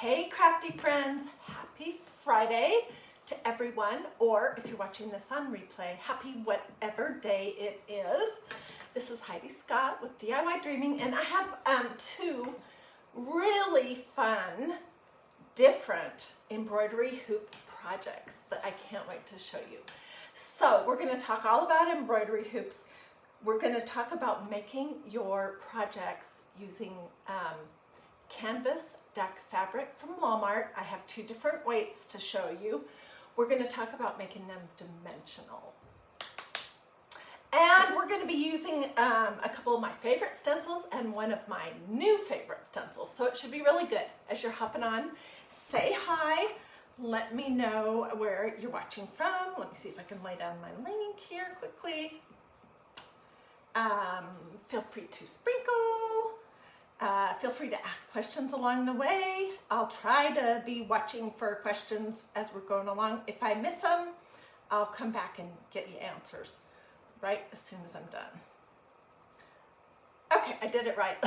Hey crafty friends, happy Friday to everyone, or if you're watching this on replay, happy whatever day it is. This is Heidi Scott with DiyDreaming, and I have two really fun, different embroidery hoop projects that I can't wait to show you. So we're going to talk all about embroidery hoops. We're going to talk about making your projects using canvas duck fabric from Walmart. I have two different weights to show you. We're going to talk about making them dimensional. And we're going to be using a couple of my favorite stencils and one of my new favorite stencils. So it should be really good. As you're hopping on, say hi. Let me know where you're watching from. Let me see if I can lay down my link here quickly. Feel free to sprinkle. Feel free to ask questions along the way. I'll try to be watching for questions as we're going along. If I miss them, I'll come back and get you answers right as soon as I'm done. Okay, I did it right.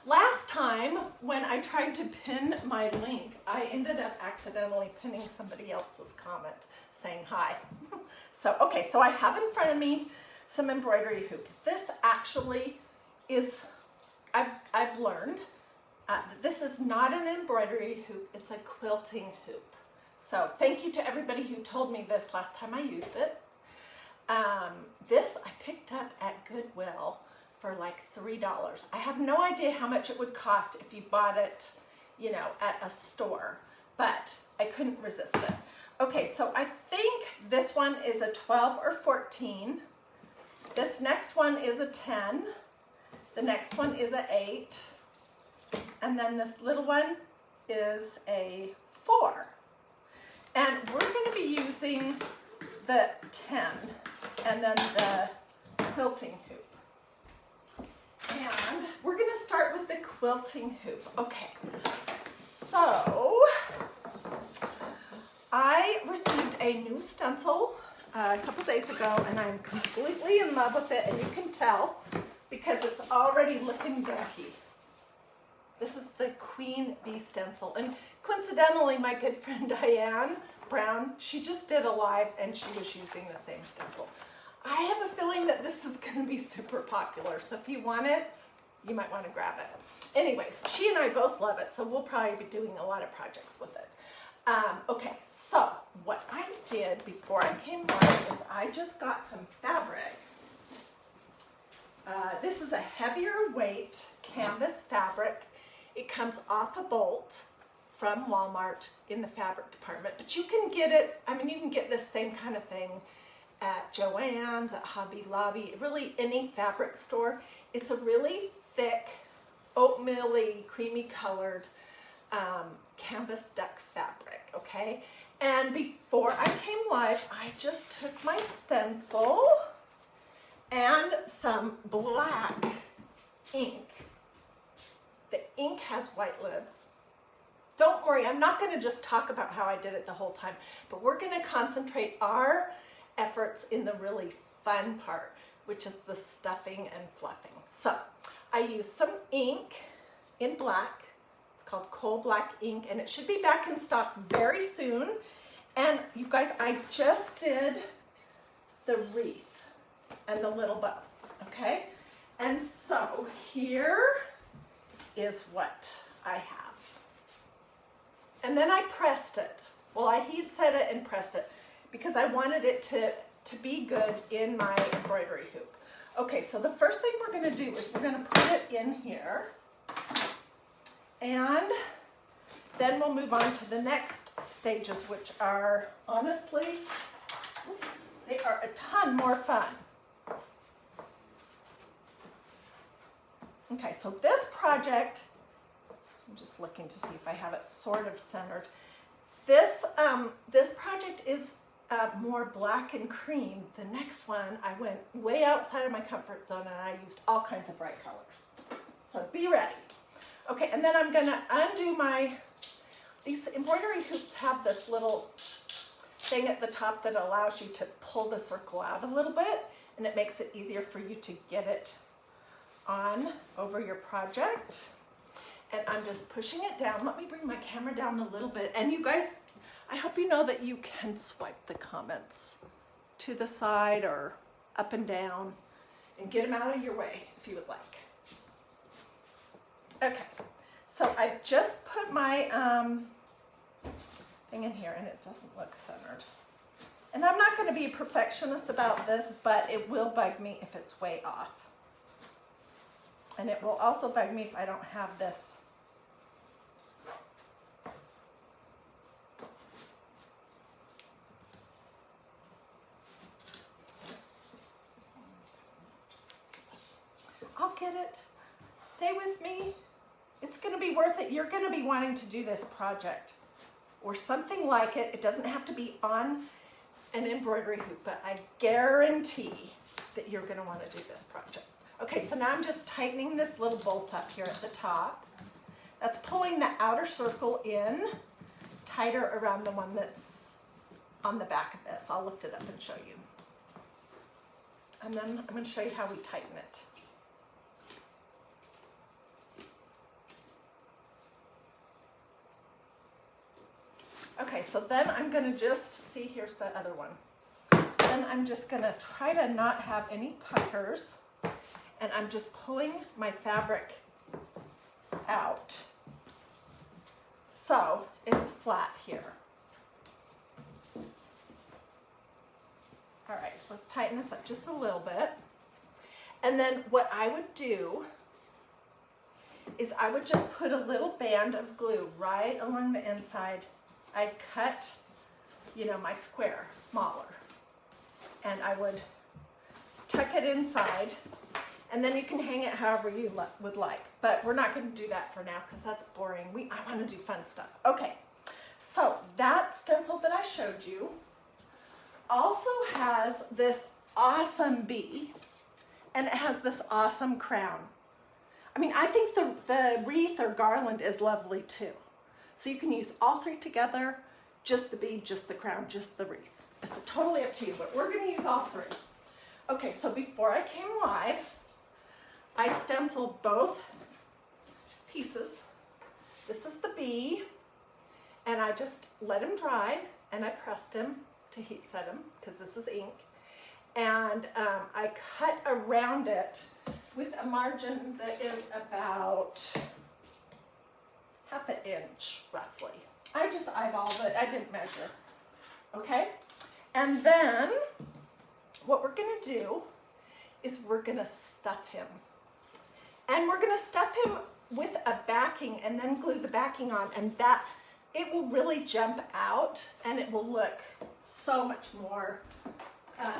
Last time when I tried to pin my link, I ended up accidentally pinning somebody else's comment saying hi. So I have in front of me some embroidery hoops. This actually is, I've learned this is not an embroidery hoop, it's a quilting hoop. So thank you to everybody who told me this last time I used it. This I picked up at Goodwill for like $3. I have no idea how much it would cost if you bought it, you know, at a store, but I couldn't resist it. Okay, so I think this one is a 12 or 14. This next one is a 10. The next one is a 8. And then this little one is a 4. And we're going to be using the 10 and then the quilting hoop. And we're going to start with the quilting hoop. Okay, so I received a new stencil a couple days ago, and I'm completely in love with it, and you can tell because it's already looking gunky. This is the Queen Bee stencil, and coincidentally, my good friend Diane Brown, she just did a live, and she was using the same stencil. I have a feeling that this is going to be super popular, so if you want it, you might want to grab it. Anyways, she and I both love it, so we'll probably be doing a lot of projects with it. Okay, so what I did before I came live is I just got some fabric. This is a heavier weight canvas fabric. It comes off a bolt from Walmart in the fabric department, but you can get it, I mean, you can get this same kind of thing at Joann's, at Hobby Lobby, really any fabric store. It's a really thick, oatmeal-y, creamy colored canvas duck fabric, okay? And before I came live, I just took my stencil and some black ink. The ink has white lids. Don't worry, I'm not gonna just talk about how I did it the whole time, but we're gonna concentrate our efforts in the really fun part, which is the stuffing and fluffing. So I used some ink in black. It's called coal black ink, and it should be back in stock very soon. And you guys, I just did the wreath and the little bow, okay? And so here is what I have. And then I pressed it. Well, I heat set it and pressed it because I wanted it to be good in my embroidery hoop. Okay, so the first thing we're gonna do is we're gonna put it in here, and then we'll move on to the next stages, which are honestly, oops, they are a ton more fun. Okay, so this project, I'm just looking to see if I have it sort of centered. This project is more black and cream. The next one, I went way outside of my comfort zone, and I used all kinds of bright colors. So be ready. Okay, and then I'm gonna undo these embroidery hoops have this little thing at the top that allows you to pull the circle out a little bit, and it makes it easier for you to get it on over your project. and I'm just pushing it down. Let me bring my camera down a little bit. And you guys, I hope you know that you can swipe the comments to the side or up and down and get them out of your way if you would like. Okay, so I've just put my thing in here and it doesn't look centered. And I'm not going to be a perfectionist about this, but it will bug me if it's way off. And it will also bug me if I don't have this. I'll get it. Stay with me. It's going to be worth it. You're going to be wanting to do this project or something like it. It doesn't have to be on an embroidery hoop, but I guarantee that you're going to want to do this project. Okay, so now I'm just tightening this little bolt up here at the top. That's pulling the outer circle in tighter around the one that's on the back of this. I'll lift it up and show you. And then I'm going to show you how we tighten it. Okay, so then I'm going to just, see, here's the other one. Then I'm just going to try to not have any puckers, and I'm just pulling my fabric out so it's flat here. All right, let's tighten this up just a little bit. And then what I would do is I would just put a little band of glue right along the inside. I'd cut, you know, my square smaller, and I would tuck it inside, and then you can hang it however you would like. But we're not going to do that for now because that's boring. I want to do fun stuff. Okay, so that stencil that I showed you also has this awesome bee, and it has this awesome crown. I mean, I think the wreath or garland is lovely too. So you can use all three together, just the bead, just the crown, just the wreath. It's totally up to you, but we're gonna use all three. Okay, so before I came live, I stenciled both pieces. This is the bee, and I just let him dry, and I pressed him to heat set him, because this is ink. And I cut around it with a margin that is about half an inch, roughly. I just eyeballed it, I didn't measure, okay? And then what we're gonna do is we're gonna stuff him. And we're gonna stuff him with a backing and then glue the backing on, and that, it will really jump out and it will look so much more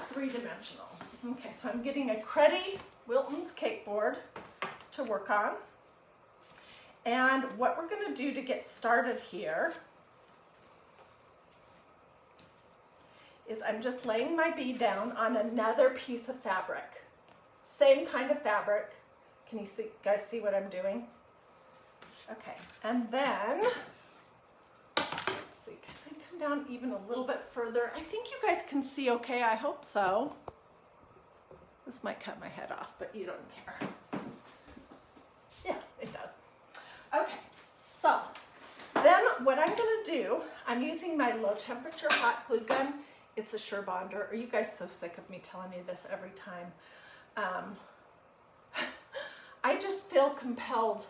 three-dimensional. Okay, so I'm getting a Credi Wilton's cake board to work on. And what we're going to do to get started here is I'm just laying my bead down on another piece of fabric. Same kind of fabric. Can you guys see what I'm doing? Okay, and then, let's see, can I come down even a little bit further? I think you guys can see okay, I hope so. This might cut my head off, but you don't care. Yeah, it does. Okay, so then what I'm gonna do, I'm using my low temperature hot glue gun. It's a Sure Bonder. Are you guys so sick of me telling you this every time? I just feel compelled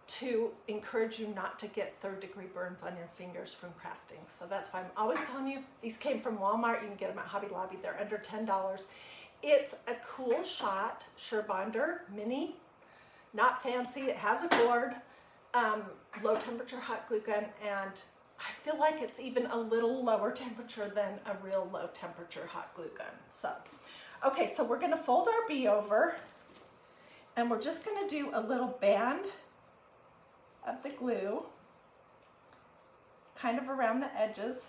to encourage you not to get third-degree burns on your fingers from crafting. So that's why I'm always telling you, these came from Walmart. You can get them at Hobby Lobby. They're under $10. It's a cool shot Sure Bonder mini, not fancy. It has a gourd. Low temperature hot glue gun, and I feel like it's even a little lower temperature than a real low temperature hot glue gun. So, okay, so we're gonna fold our bee over, and we're just gonna do a little band of the glue, kind of around the edges,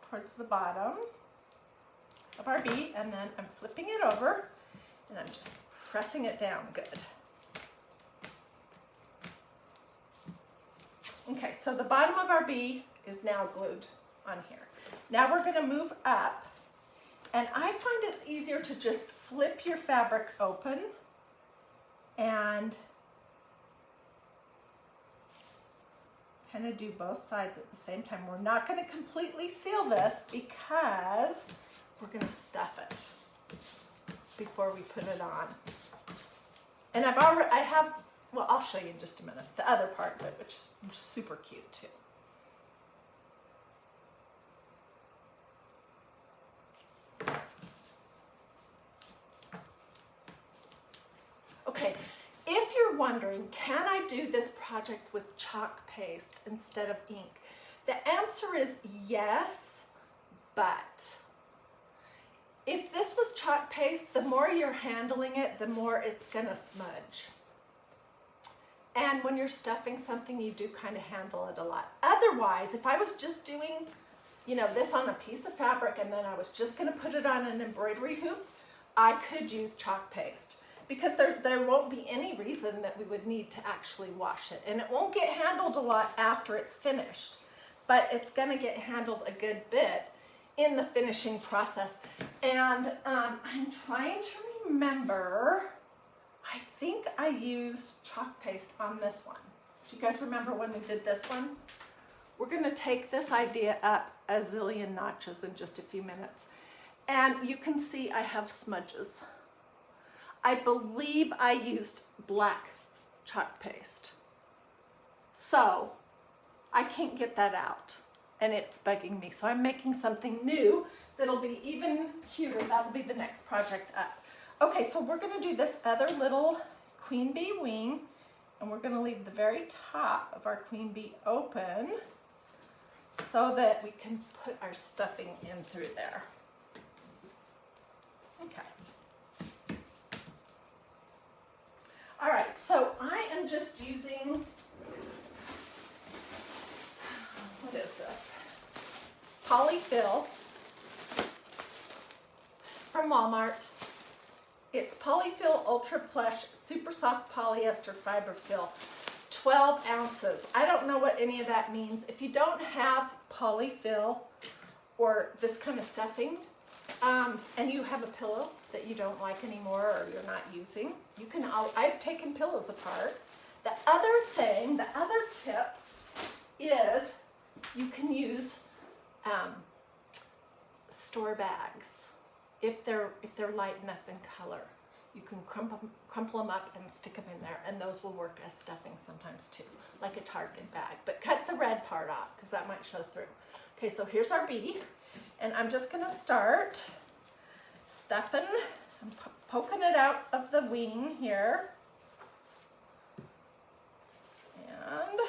towards the bottom of our bee, and then I'm flipping it over, and I'm just pressing it down good. Okay, so the bottom of our bee is now glued on here. Now we're going to move up, and I find it's easier to just flip your fabric open and kind of do both sides at the same time. We're not going to completely seal this because we're going to stuff it before we put it on. And well, I'll show you in just a minute, the other part of it, which is super cute too. Okay, if you're wondering, can I do this project with chalk paste instead of ink? The answer is yes, but if this was chalk paste, the more you're handling it, the more it's gonna smudge. And when you're stuffing something, you do kind of handle it a lot. Otherwise, if I was just doing, you know, this on a piece of fabric and then I was just gonna put it on an embroidery hoop, I could use chalk paste because there won't be any reason that we would need to actually wash it. And it won't get handled a lot after it's finished, but it's gonna get handled a good bit in the finishing process. And I'm trying to remember, I think I used chalk paste on this one. Do you guys remember when we did this one? We're gonna take this idea up a zillion notches in just a few minutes. And you can see I have smudges. I believe I used black chalk paste. So I can't get that out and it's bugging me. So I'm making something new that'll be even cuter. That'll be the next project up. Okay, so we're gonna do this other little queen bee wing and we're gonna leave the very top of our queen bee open so that we can put our stuffing in through there. Okay. All right, so I am just using, what is this? Polyfill from Walmart. It's Polyfill Ultra Plush Super Soft Polyester Fiber Fill, 12 ounces. I don't know what any of that means. If you don't have polyfill or this kind of stuffing, and you have a pillow that you don't like anymore or you're not using, you can, I've taken pillows apart. The other thing, the other tip is you can use store bags. If they're light enough in color, you can crumple them up and stick them in there, and those will work as stuffing sometimes too, like a Target bag. But cut the red part off because that might show through. Okay, so here's our bee, and I'm just gonna start stuffing. I'm poking it out of the wing here, and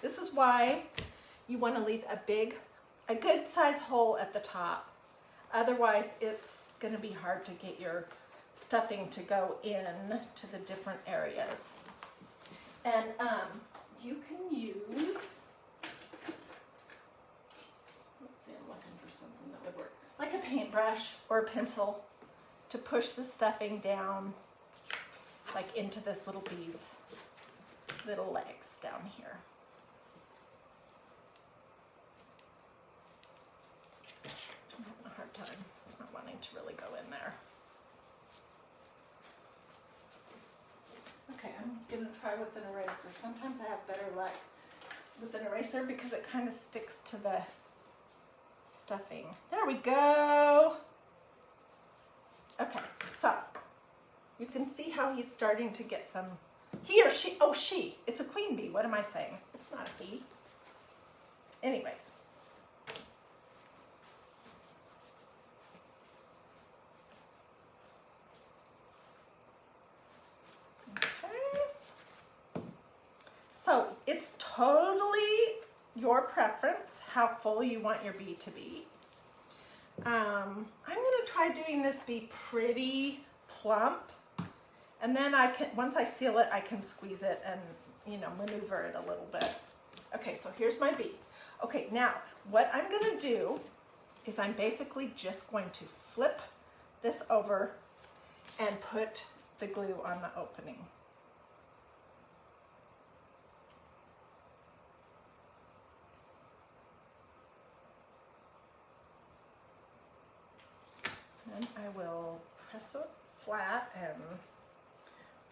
this is why you want to leave a good size hole at the top. Otherwise, it's going to be hard to get your stuffing to go in to the different areas. And you can use, let's see, I'm looking for something that would work, like a paintbrush or a pencil to push the stuffing down, like into this little bee's little legs down here. I'm having a hard time. It's not wanting to really go in there. Okay, I'm gonna try with an eraser. Sometimes I have better luck with an eraser because it kind of sticks to the stuffing. There we go. Okay, so you can see how he's starting to get some, he or she, oh she, it's a queen bee. What am I saying? It's not a he. Anyways. So it's totally your preference how full you want your bee to be. I'm gonna try doing this bee pretty plump, and then I can, once I seal it, I can squeeze it and, you know, maneuver it a little bit. Okay, so here's my bee. Okay, now what I'm gonna do is I'm basically just going to flip this over and put the glue on the opening. then I will press it flat and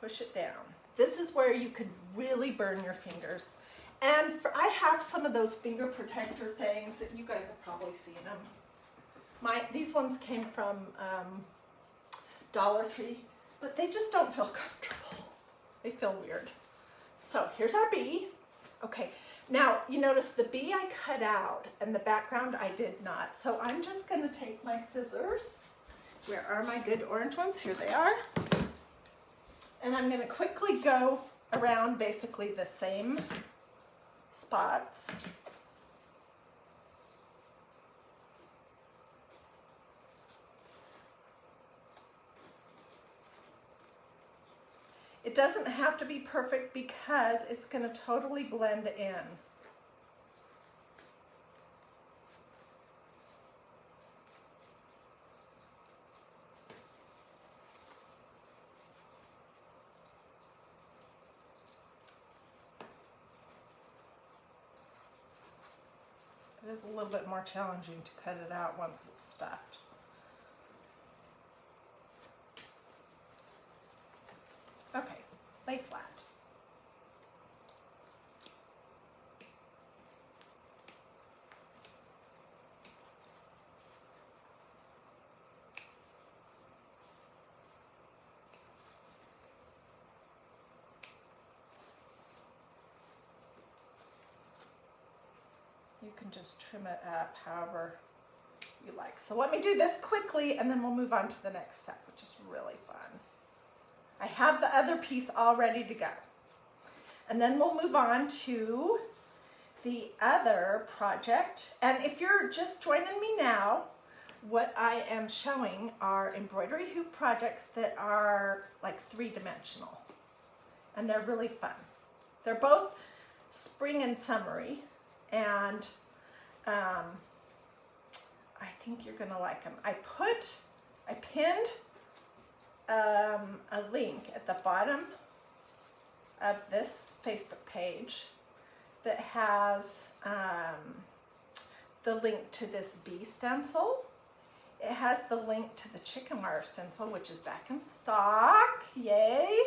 push it down. This is where you could really burn your fingers. And I have some of those finger protector things that you guys have probably seen them. These ones came from Dollar Tree, but they just don't feel comfortable. They feel weird. So here's our bee. Okay, now you notice the bee I cut out and the background I did not. So I'm just gonna take my scissors. Where are my good orange ones? Here they are. And I'm gonna quickly go around basically the same spots. It doesn't have to be perfect because it's going to totally blend in. It is a little bit more challenging to cut it out once it's stuffed. Okay, lay flat. You can just trim it up however you like. So let me do this quickly and then we'll move on to the next step, which is really fun. I have the other piece all ready to go. And then we'll move on to the other project. And if you're just joining me now, what I am showing are embroidery hoop projects that are like 3-dimensional. And they're really fun. They're both spring and summery. And I think you're gonna like them. I pinned a link at the bottom of this Facebook page that has the link to this bee stencil. It has the link to the chicken wire stencil, which is back in stock, yay!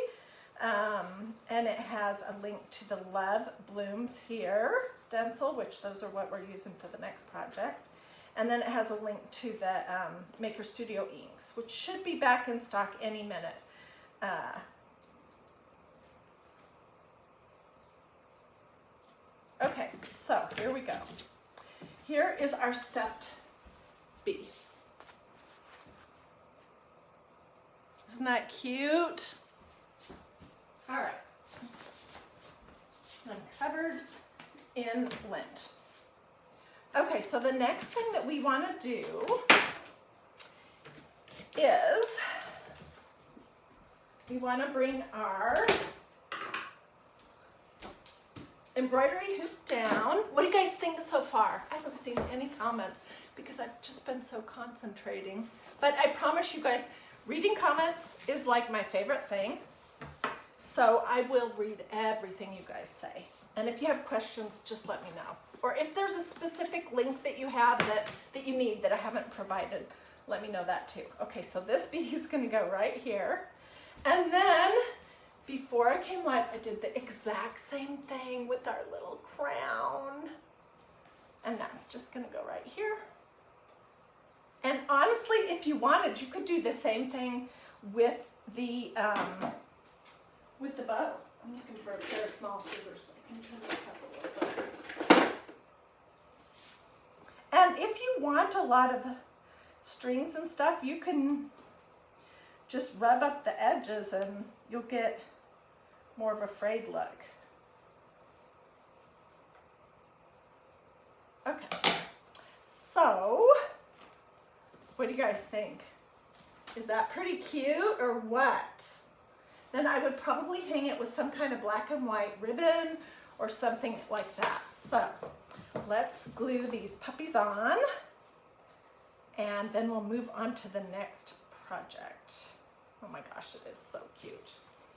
And it has a link to the Love Blooms Here stencil, which those are what we're using for the next project. And then it has a link to the Maker Studio inks, which should be back in stock any minute. Okay, so here we go. Here is our stuffed bee. Isn't that cute? All right. I'm covered in lint. Okay, so the next thing that we want to do is we want to bring our embroidery hoop down. What do you guys think so far? I haven't seen any comments because I've just been so concentrating. But I promise you guys, reading comments is like my favorite thing. So I will read everything you guys say. And if you have questions, just let me know. Or if there's a specific link that you have that you need that I haven't provided, let me know that too. Okay, so this bee is gonna go right here. And then, before I came live, I did the exact same thing with our little crown. And that's just gonna go right here. And honestly, if you wanted, you could do the same thing with the bow. I'm looking for a pair of small scissors so I can trim this up a little bit. And if you want a lot of strings and stuff, you can just rub up the edges and you'll get more of a frayed look. Okay, so what do you guys think? Is that pretty cute or what? Then I would probably hang it with some kind of black and white ribbon or something like that. So let's glue these puppies on and then we'll move on to the next project. Oh my gosh, it is so cute.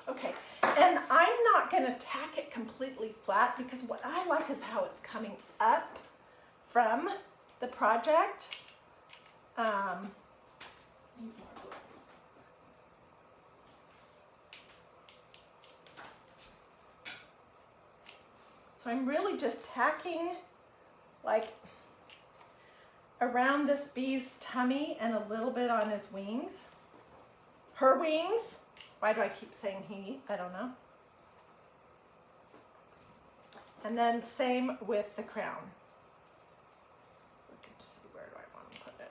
Okay, and I'm not gonna tack it completely flat because what I like is how it's coming up from the project. need more glue. So I'm really just tacking like around this bee's tummy and a little bit on his wings. Her wings. Why do I keep saying he? I don't know. And then same with the crown. So I get to see, where do I want to put it?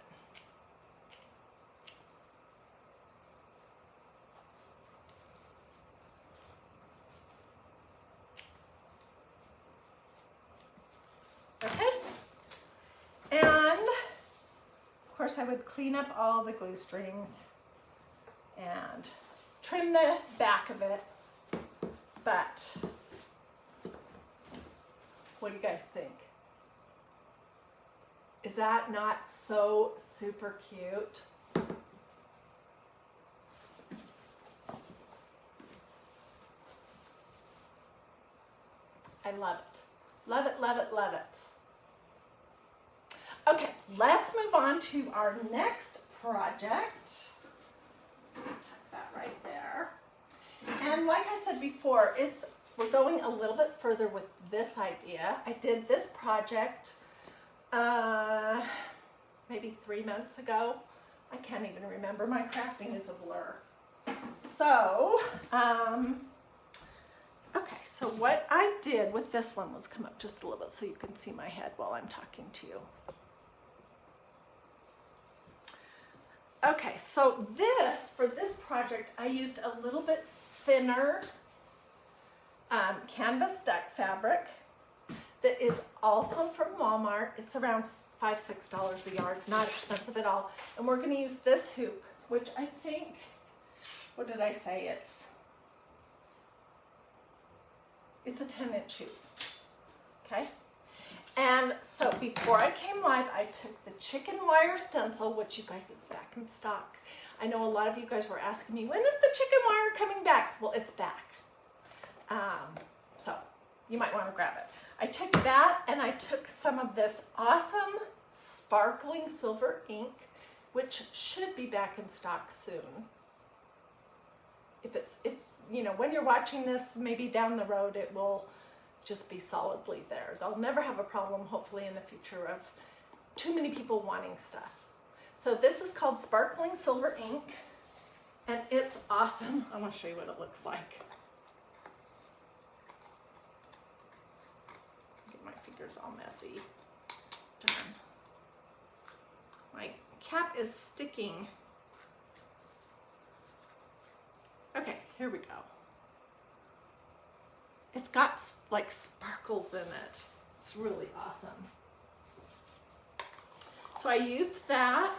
Okay. And of course I would clean up all the glue strings and trim the back of it, but what do you guys think? Is that not so super cute? I love it. Love it, love it, love it. Okay, let's move on to our next project. Just tuck that right there. And like I said before, we're going a little bit further with this idea. I did this project maybe 3 months ago. I can't even remember. My crafting is a blur. So, okay, so what I did with this one, let's come up just a little bit so you can see my head while I'm talking to you. Okay, so for this project, I used a little bit thinner canvas duck fabric that is also from Walmart. It's around $5–6 a yard, not expensive at all. And we're going to use this hoop, which I think, what did I say? It's a 10-inch hoop. Okay. And so before I came live, I took the chicken wire stencil, which you guys, is back in stock. I know a lot of you guys were asking me, when is the chicken wire coming back? Well, it's back. So you might want to grab it. I took that and I took some of this awesome sparkling silver ink, which should be back in stock soon. If you know, when you're watching this, maybe down the road, it will just be solidly there. They'll never have a problem, hopefully, in the future of too many people wanting stuff. So this is called Sparkling Silver Ink, and it's awesome. I want to show you what it looks like. Get my fingers all messy. Darn. My cap is sticking. Okay, here we go. It's got like sparkles in it. It's really awesome. So I used that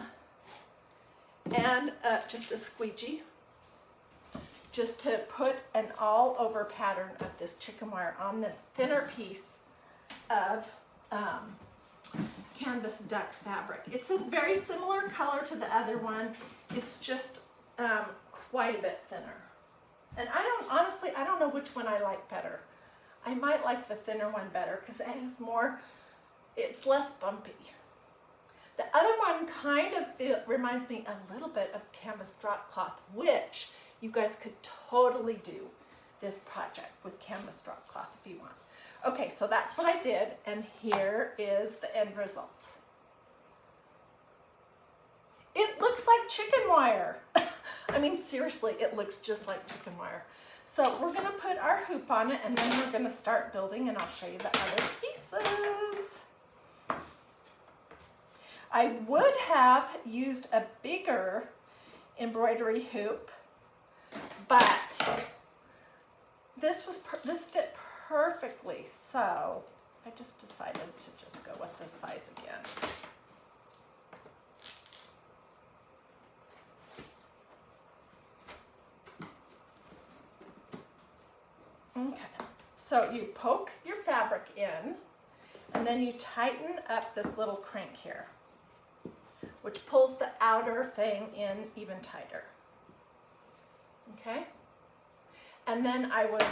and just a squeegee just to put an all over pattern of this chicken wire on this thinner piece of canvas duck fabric. It's a very similar color to the other one. It's just quite a bit thinner. And honestly, I don't know which one I like better. I might like the thinner one better because it has more, it's less bumpy. The other one kind of reminds me a little bit of canvas drop cloth, which you guys could totally do this project with canvas drop cloth if you want. Okay, so that's what I did, and here is the end result. It looks like chicken wire. I mean, seriously, it looks just like chicken wire. So we're gonna put our hoop on it, and then we're gonna start building, and I'll show you the other pieces. I would have used a bigger embroidery hoop, but this fit perfectly, so I just decided to just go with this size again. Okay, so you poke your fabric in, and then you tighten up this little crank here, which pulls the outer thing in even tighter. Okay? And then I would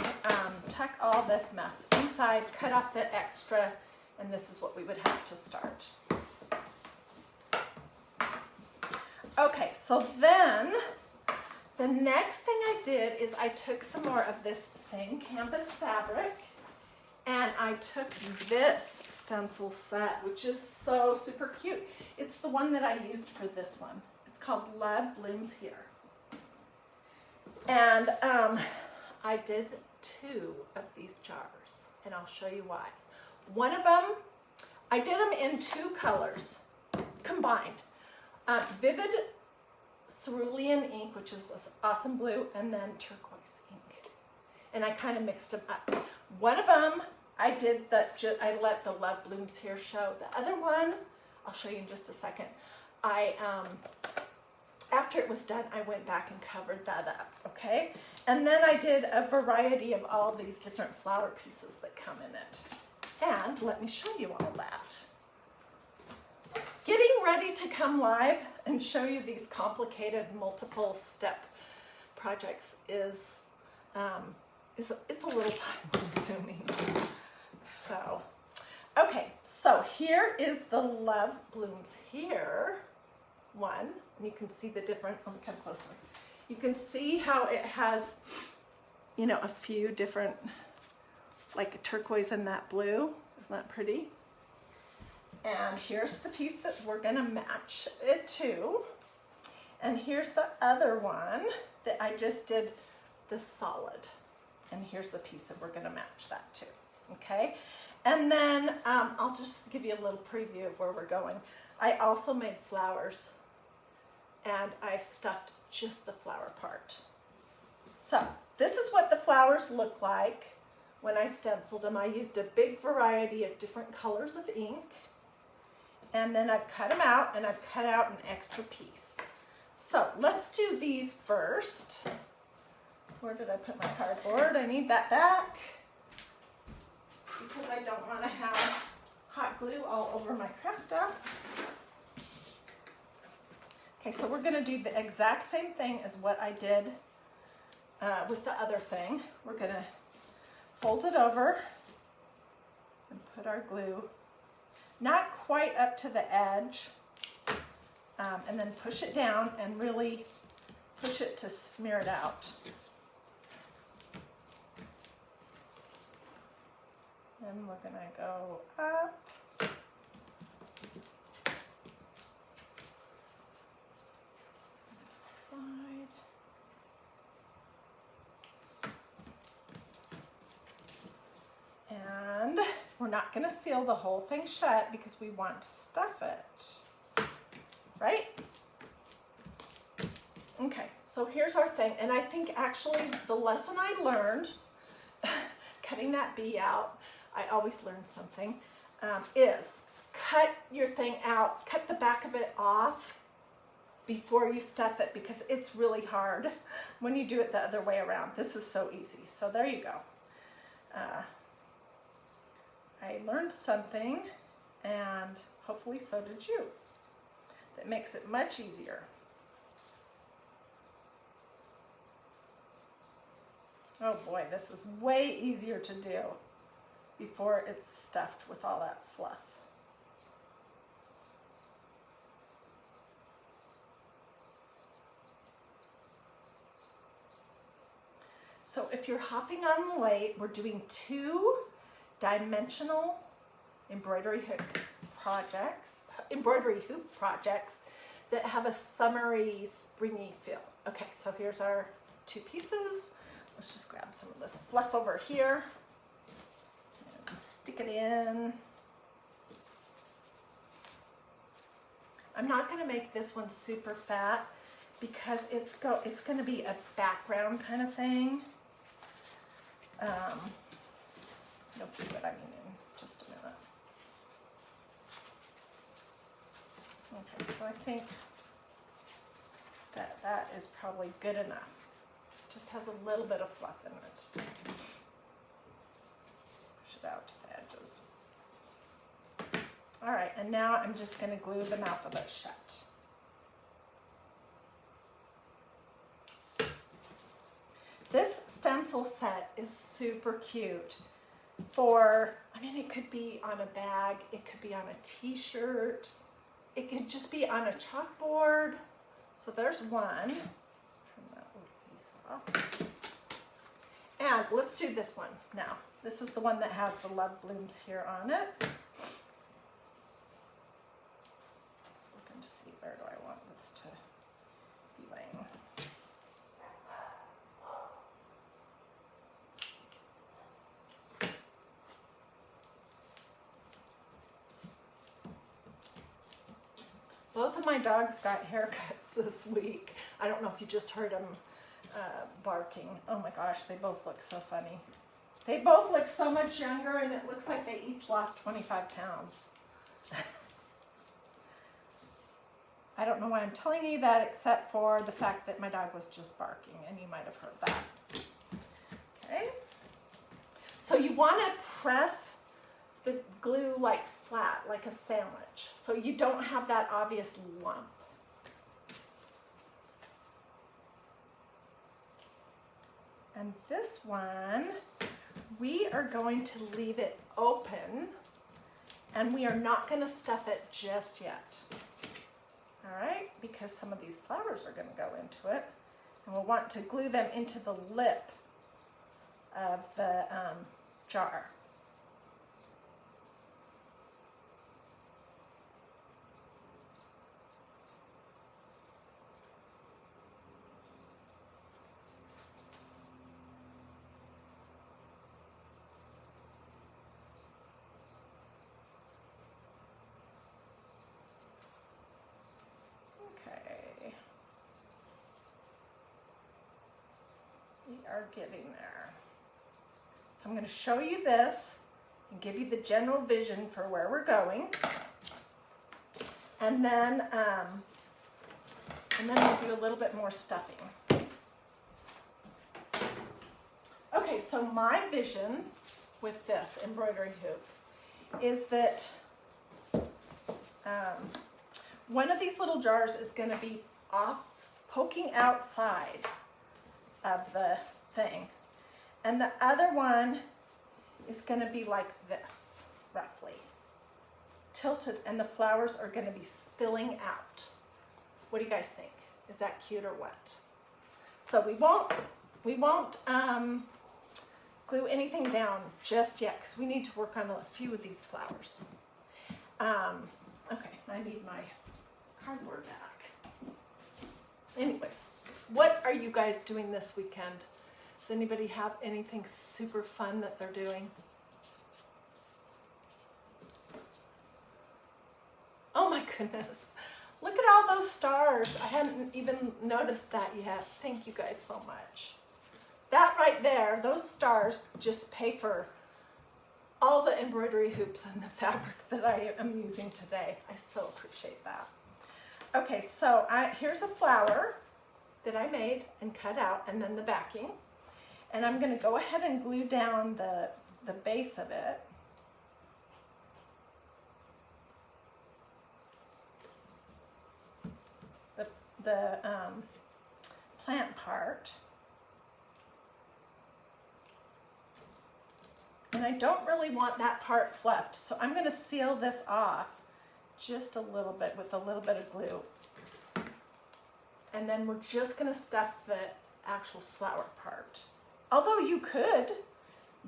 tuck all this mess inside, cut off the extra, and this is what we would have to start. Okay, so then the next thing I did is I took some more of this same canvas fabric and I took this stencil set, which is so super cute. It's the one that I used for this one. It's called Love Blooms Here. And I did 2 of these jars, and I'll show you why. One of them, I did them in 2 colors combined. Vivid cerulean ink, which is this awesome blue, and then turquoise ink. And I kind of mixed them up. One of them, I let the Love Blooms Here show. The other one, I'll show you in just a second. After it was done, I went back and covered that up, okay? And then I did a variety of all these different flower pieces that come in it. And let me show you all that. Getting ready to come live and show you these complicated multiple step projects it's a little time consuming. So, okay, so here is the Love Blooms Here one, and you can see the different, let me come closer. You can see how it has, you know, a few different, like a turquoise and that blue. Isn't that pretty? And here's the piece that we're gonna match it to. And here's the other one that I just did the solid. And here's the piece that we're gonna match that to, okay? And then I'll just give you a little preview of where we're going. I also made flowers and I stuffed just the flower part. So this is what the flowers look like when I stenciled them. I used a big variety of different colors of ink. And then I've cut them out, and I've cut out an extra piece. So let's do these first. Where did I put my cardboard? I need that back because I don't want to have hot glue all over my craft desk. Okay, so we're going to do the exact same thing as what I did with the other thing. We're going to fold it over and put our glue not quite up to the edge, and then push it down and really push it to smear it out. Then we're going to go up. Side. And we're not going to seal the whole thing shut because we want to stuff it, right? Okay, so here's our thing. And I think actually the lesson I learned, cutting that bee out, I always learn something, is cut your thing out, cut the back of it off before you stuff it, because it's really hard when you do it the other way around. This is so easy. So there you go. I learned something, and hopefully so did you. That makes it much easier. Oh boy, this is way easier to do before it's stuffed with all that fluff. So if you're hopping on late, we're doing 2 dimensional embroidery hoop projects that have a summery, springy feel. Okay, so here's our 2 pieces. Let's just grab some of this fluff over here and stick it in. I'm not going to make this one super fat because it's going to be a background kind of thing. You'll see what I mean in just a minute. Okay, so I think that is probably good enough. Just has a little bit of fluff in it. Push it out to the edges. All right, and now I'm just going to glue the mouth of it shut. This stencil set is super cute for, I mean, it could be on a bag, it could be on a t-shirt, it could just be on a chalkboard. So there's one. Let's trim that little piece off. And let's do this one now. This is the one that has the love blooms here on it. Just looking to see where do I want this to be laying. Both of my dogs got haircuts this week. I don't know if you just heard them barking. Oh my gosh, they both look so funny. They both look so much younger, and it looks like they each lost 25 pounds. I don't know why I'm telling you that, except for the fact that my dog was just barking, and you might have heard that. Okay. So you want to press the glue like flat, like a sandwich, so you don't have that obvious lump. And this one, we are going to leave it open, and we are not going to stuff it just yet. All right, because some of these flowers are going to go into it, and we'll want to glue them into the lip of the jar. We are getting there. So I'm going to show you this and give you the general vision for where we're going. And then we'll do a little bit more stuffing. Okay, so my vision with this embroidery hoop is that one of these little jars is going to be poking outside of the thing, and the other one is going to be like this, roughly tilted, and the flowers are going to be spilling out. What do you guys think? Is that cute or what? So we won't glue anything down just yet, because we need to work on a few of these flowers. Okay, I need my cardboard back. Anyways, what are you guys doing this weekend? Does anybody have anything super fun that they're doing? Oh my goodness. Look at all those stars. I hadn't even noticed that yet. Thank you guys so much. That right there, those stars just pay for all the embroidery hoops and the fabric that I am using today. I so appreciate that. Okay, so here's a flower that I made and cut out, and then the backing. And I'm going to go ahead and glue down the base of it. The plant part. And I don't really want that part fluffed, so I'm going to seal this off just a little bit with a little bit of glue. And then we're just going to stuff the actual flower part. Although you could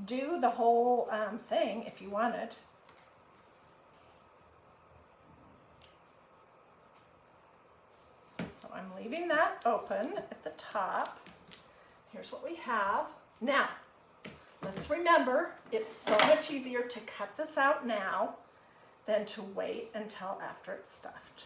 do the whole thing if you wanted. So I'm leaving that open at the top. Here's what we have. Now, let's remember, it's so much easier to cut this out now than to wait until after it's stuffed.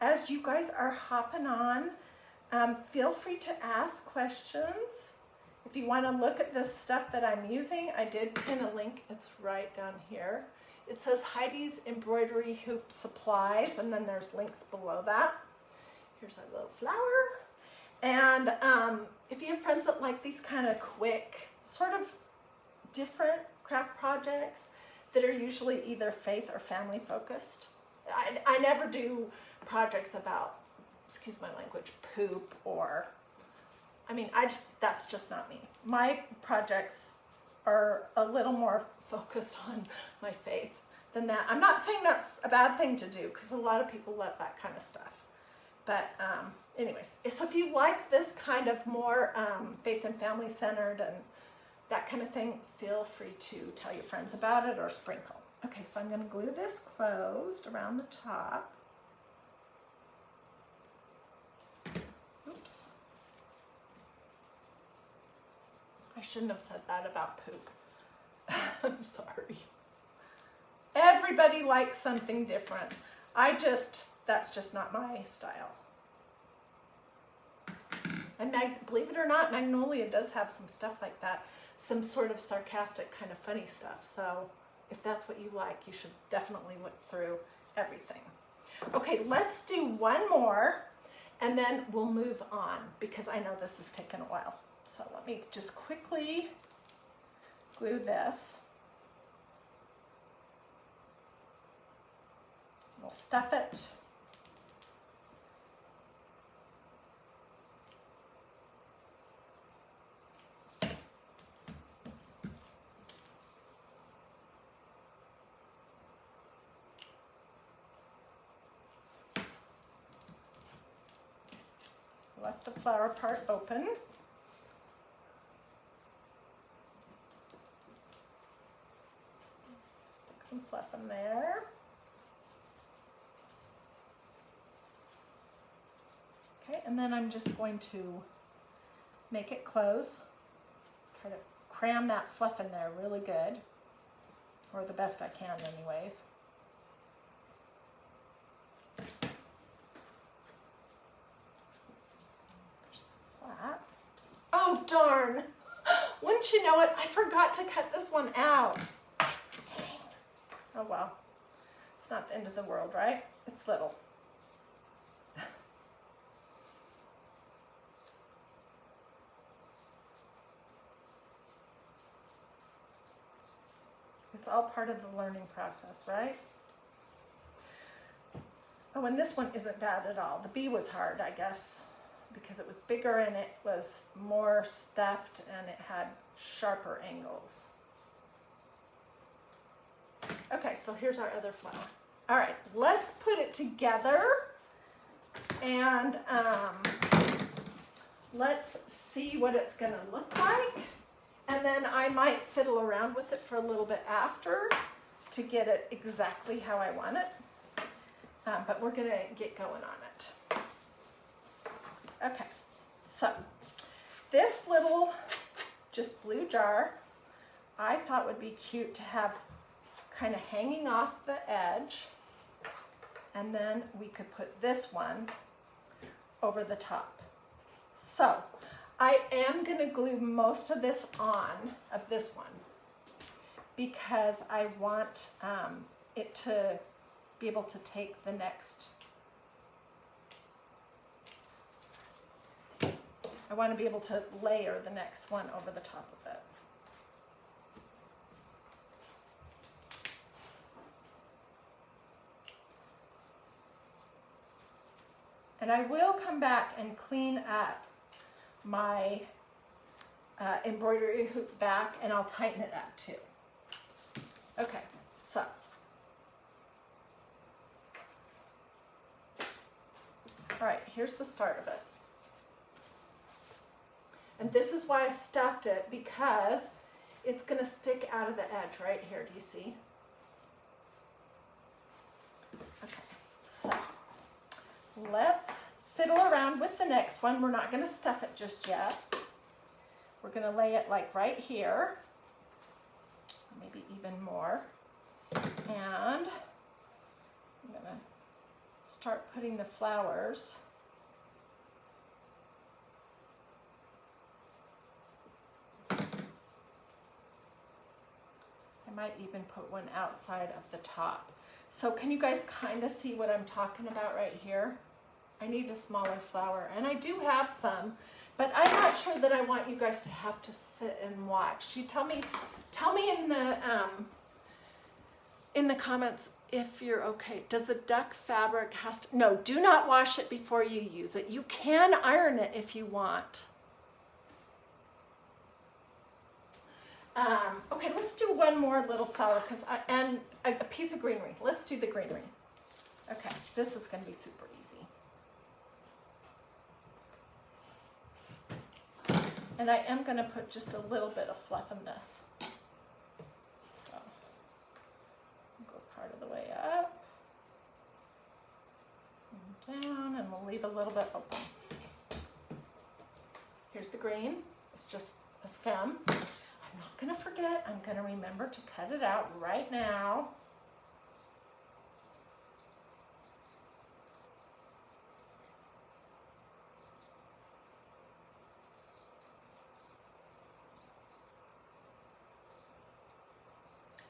As you guys are hopping on, feel free to ask questions. If you want to look at the stuff that I'm using, I did pin a link. It's right down here. It says Heidi's Embroidery Hoop Supplies, and then there's links below that. Here's our little flower. And if you have friends that like these kind of quick, sort of different craft projects that are usually either faith or family focused, I never do projects about, excuse my language, poop or, I mean, that's just not me. My projects are a little more focused on my faith than that. I'm not saying that's a bad thing to do because a lot of people love that kind of stuff. But anyways, so if you like this kind of more faith and family centered and that kind of thing, feel free to tell your friends about it or sprinkle. Okay, so I'm going to glue this closed around the top. Oops. I shouldn't have said that about poop. I'm sorry. Everybody likes something different. That's just not my style. And believe it or not, Magnolia does have some stuff like that. Some sort of sarcastic, kind of funny stuff. So if that's what you like, you should definitely look through everything. Okay, let's do one more and then we'll move on because I know this has taken a while. So let me just quickly glue this. We'll stuff it. Left the flower part open. Stick some fluff in there. Okay, and then I'm just going to make it close. Try to cram that fluff in there really good, or the best I can anyways. Flat. Oh darn! Wouldn't you know it, I forgot to cut this one out. Dang. Oh well. It's not the end of the world, right? It's little. It's all part of the learning process, right? Oh, and this one isn't bad at all. The bee was hard, I guess, because it was bigger and it was more stuffed and it had sharper angles. Okay, so here's our other flower. All right, let's put it together and let's see what it's gonna look like. And then I might fiddle around with it for a little bit after to get it exactly how I want it. But we're gonna get going on it. Okay, so this little just blue jar I thought would be cute to have kind of hanging off the edge. And then we could put this one over the top. So I am going to glue most of this on, of this one, because I want it to be able to take the next, I want to be able to layer the next one over the top of it. And I will come back and clean up my embroidery hoop back and I'll tighten it up too. Okay, so. All right, here's the start of it. And this is why I stuffed it, because it's gonna stick out of the edge right here, do you see? Okay, so let's fiddle around with the next one. We're not gonna stuff it just yet. We're gonna lay it like right here, maybe even more. And I'm gonna start putting the flowers. I might even put one outside of the top. So can you guys kind of see what I'm talking about right here? I need a smaller flower, and I do have some, but I'm not sure that I want you guys to have to sit and watch. You tell me in the in the comments if you're okay. Does the duck fabric has to, no, do not wash it before you use it. You can iron it if you want. Okay, let's do one more little flower and a piece of greenery. Let's do the greenery. Okay, this is going to be super easy. And I am going to put just a little bit of fluff in this. So, go part of the way up and down, and we'll leave a little bit open. Here's the green. It's just a stem. I'm not going to forget. I'm going to remember to cut it out right now.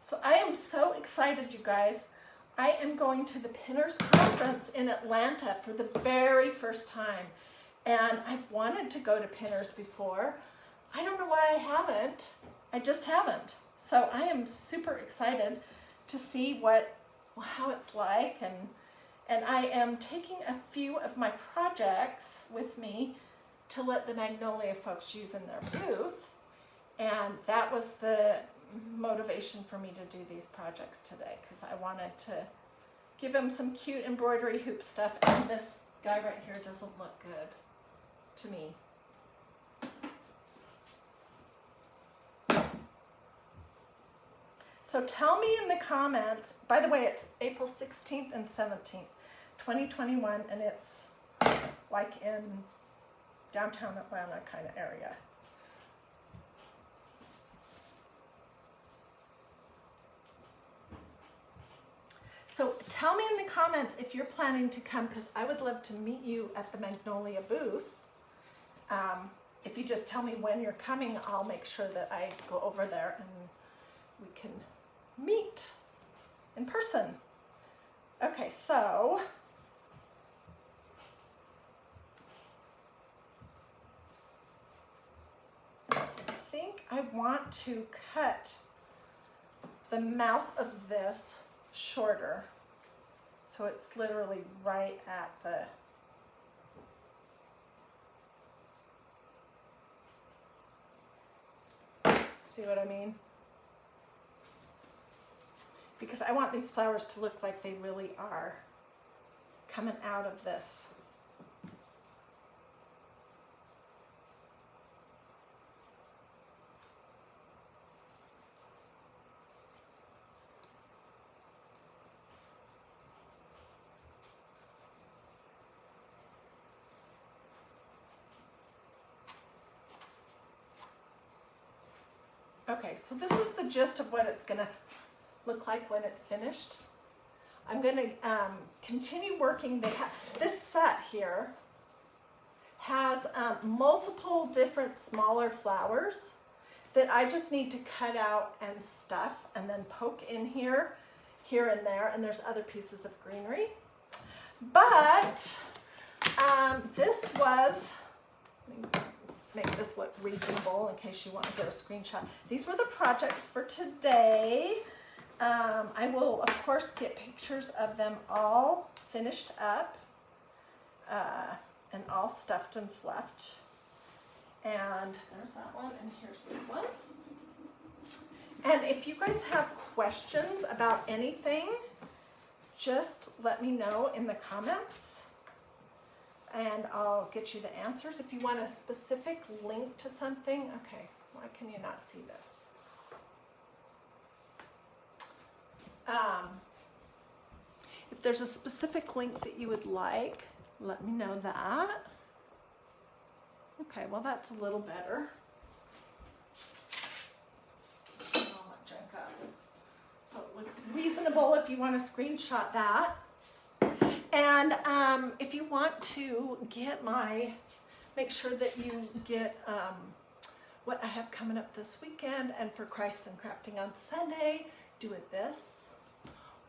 So I am so excited, you guys. I am going to the Pinners Conference in Atlanta for the very first time. And I've wanted to go to Pinners before. I don't know why I haven't. I just haven't. So I am super excited to see how it's like. And I am taking a few of my projects with me to let the Magnolia folks use in their booth. And that was the motivation for me to do these projects today, because I wanted to give them some cute embroidery hoop stuff, and this guy right here doesn't look good to me. So tell me in the comments, by the way, it's April 16th and 17th, 2021, and it's like in downtown Atlanta kind of area. So tell me in the comments if you're planning to come, because I would love to meet you at the Magnolia booth. If you just tell me when you're coming, I'll make sure that I go over there and we can meet in person. Okay, so I think I want to cut the mouth of this shorter, so it's literally right at the see what I mean? Because I want these flowers to look like they really are coming out of this. Okay, so this is the gist of what it's gonna look like when it's finished. I'm gonna continue working. This set here has multiple different smaller flowers that I just need to cut out and stuff and then poke in here and there, and there's other pieces of greenery. But this was, make this look reasonable in case you want to get a screenshot. These were the projects for today. I will, of course, get pictures of them all finished up and all stuffed and fluffed. And there's that one, and here's this one. And if you guys have questions about anything, just let me know in the comments, and I'll get you the answers. If you want a specific link to something, okay, why can you not see this? If there's a specific link that you would like, let me know that. Okay, well that's a little better. I'll not drink up. So it looks reasonable if you want to screenshot that. And if you want to get make sure that you get what I have coming up this weekend, and for Christ and Crafting on Sunday, do a this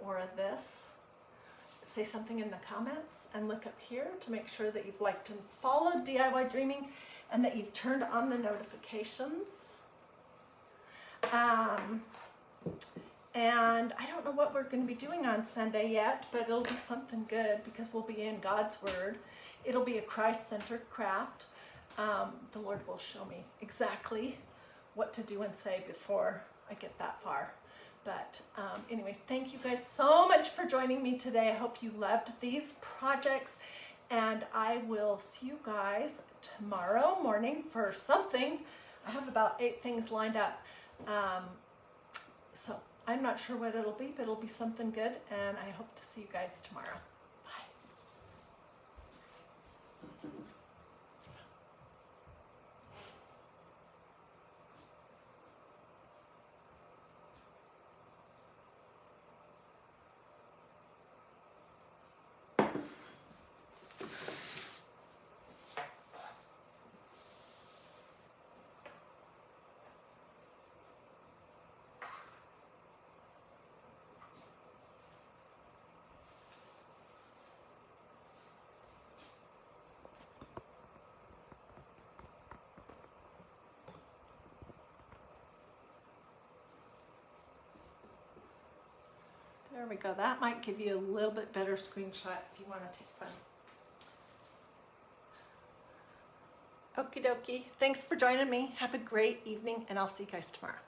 or a this. Say something in the comments and look up here to make sure that you've liked and followed DIYDreaming and that you've turned on the notifications. And I don't know what we're going to be doing on Sunday yet, but it'll be something good because we'll be in God's Word. It'll be a Christ-centered craft. The Lord will show me exactly what to do and say before I get that far. But anyways, thank you guys so much for joining me today. I hope you loved these projects, and I will see you guys tomorrow morning for something. I have about 8 things lined up. So I'm not sure what it'll be, but it'll be something good, and I hope to see you guys tomorrow. Bye. There we go. That might give you a little bit better screenshot if you want to take one. Okie dokie. Thanks for joining me. Have a great evening, and I'll see you guys tomorrow.